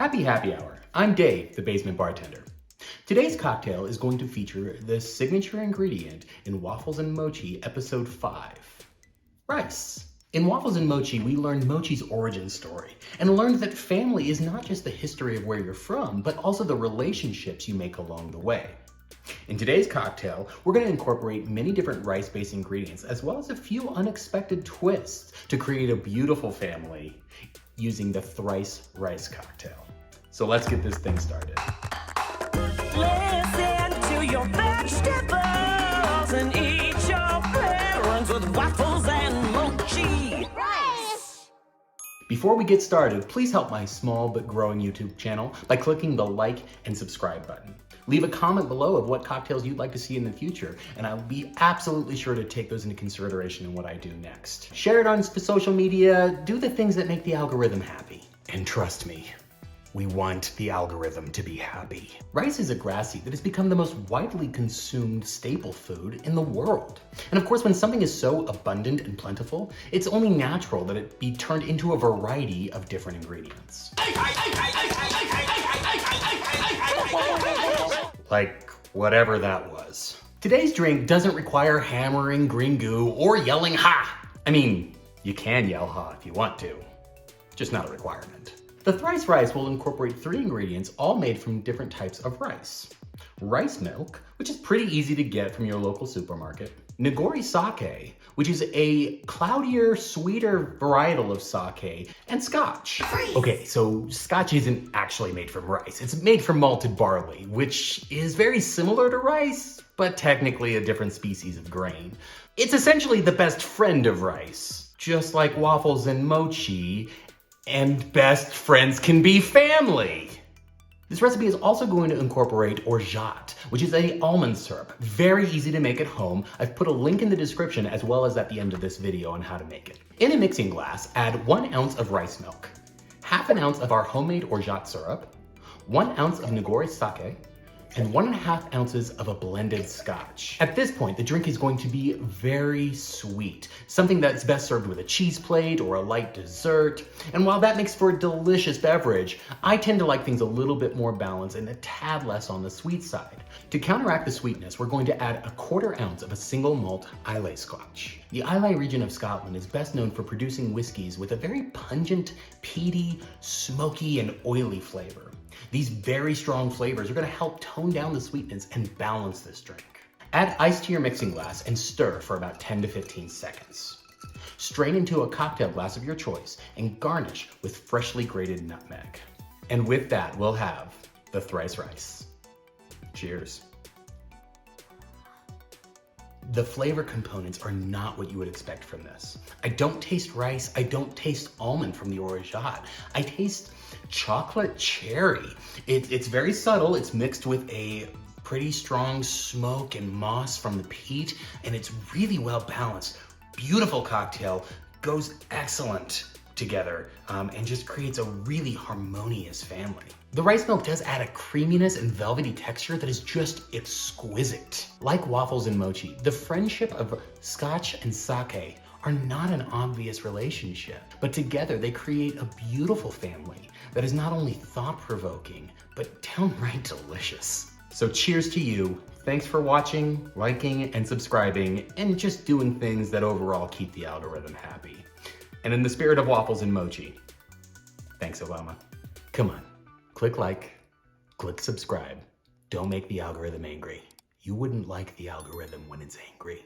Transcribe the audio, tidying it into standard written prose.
Happy happy hour. I'm Dave, the basement bartender. Today's cocktail is going to feature the signature ingredient in Waffles and Mochi episode 5, rice. In Waffles and Mochi, we learned Mochi's origin story and learned that family is not just the history of where you're from, but also the relationships you make along the way. In today's cocktail, we're going to incorporate many different rice-based ingredients as well as a few unexpected twists to create a beautiful family using the Thrice Rice cocktail. So let's get this thing started. Listen to your vegetables and eat your parents with waffles and mochi. Rice! Before we get started, please help my small but growing YouTube channel by clicking the like and subscribe button. Leave a comment below of what cocktails you'd like to see in the future, and I'll be absolutely sure to take those into consideration in what I do next. Share it on social media, do the things that make the algorithm happy. And trust me, we want the algorithm to be happy. Rice is a grass seed that has become the most widely consumed staple food in the world. And of course, when something is so abundant and plentiful, it's only natural that it be turned into a variety of different ingredients. Like whatever that was. Today's drink doesn't require hammering green goo or yelling ha. I mean, you can yell ha if you want to, just not a requirement. The Thrice Rice will incorporate 3 ingredients all made from different types of rice. Rice milk, which is pretty easy to get from your local supermarket. Nigori Sake, which is a cloudier, sweeter varietal of sake, and Scotch. Okay, so Scotch isn't actually made from rice. It's made from malted barley, which is very similar to rice, but technically a different species of grain. It's essentially the best friend of rice, just like waffles and mochi, and best friends can be family. This recipe is also going to incorporate Orgeat, which is an almond syrup. Very easy to make at home. I've put a link in the description as well as at the end of this video on how to make it. In a mixing glass, add 1 ounce of rice milk, half an ounce of our homemade Orgeat syrup, 1 ounce of Nigori Sake, and 1.5 ounces of a blended Scotch. At this point, the drink is going to be very sweet, something that's best served with a cheese plate or a light dessert. And while that makes for a delicious beverage, I tend to like things a little bit more balanced and a tad less on the sweet side. To counteract the sweetness, we're going to add 1/4 ounce of a Single Malt Islay Scotch. The Islay region of Scotland is best known for producing whiskies with a very pungent, peaty, smoky, and oily flavor. These very strong flavors are going to help tone down the sweetness and balance this drink. Add ice to your mixing glass and stir for about 10 to 15 seconds. Strain into a cocktail glass of your choice and garnish with freshly grated nutmeg. And with that, we'll have the Thrice Rice. Cheers. The flavor components are not what you would expect from this. I don't taste rice, I don't taste almond from the Orgeat. I taste chocolate cherry. It's very subtle, it's mixed with a pretty strong smoke and moss from the peat, and it's really well balanced. Beautiful cocktail, goes excellent together, and just creates a really harmonious family. The rice milk does add a creaminess and velvety texture that is just exquisite. Like waffles and mochi, the friendship of Scotch and sake are not an obvious relationship, but together they create a beautiful family that is not only thought-provoking, but downright delicious. So cheers to you. Thanks for watching, liking, and subscribing, and just doing things that overall keep the algorithm happy. And in the spirit of waffles and mochi, thanks, Obama. Come on. Click like, click subscribe. Don't make the algorithm angry. You wouldn't like the algorithm when it's angry.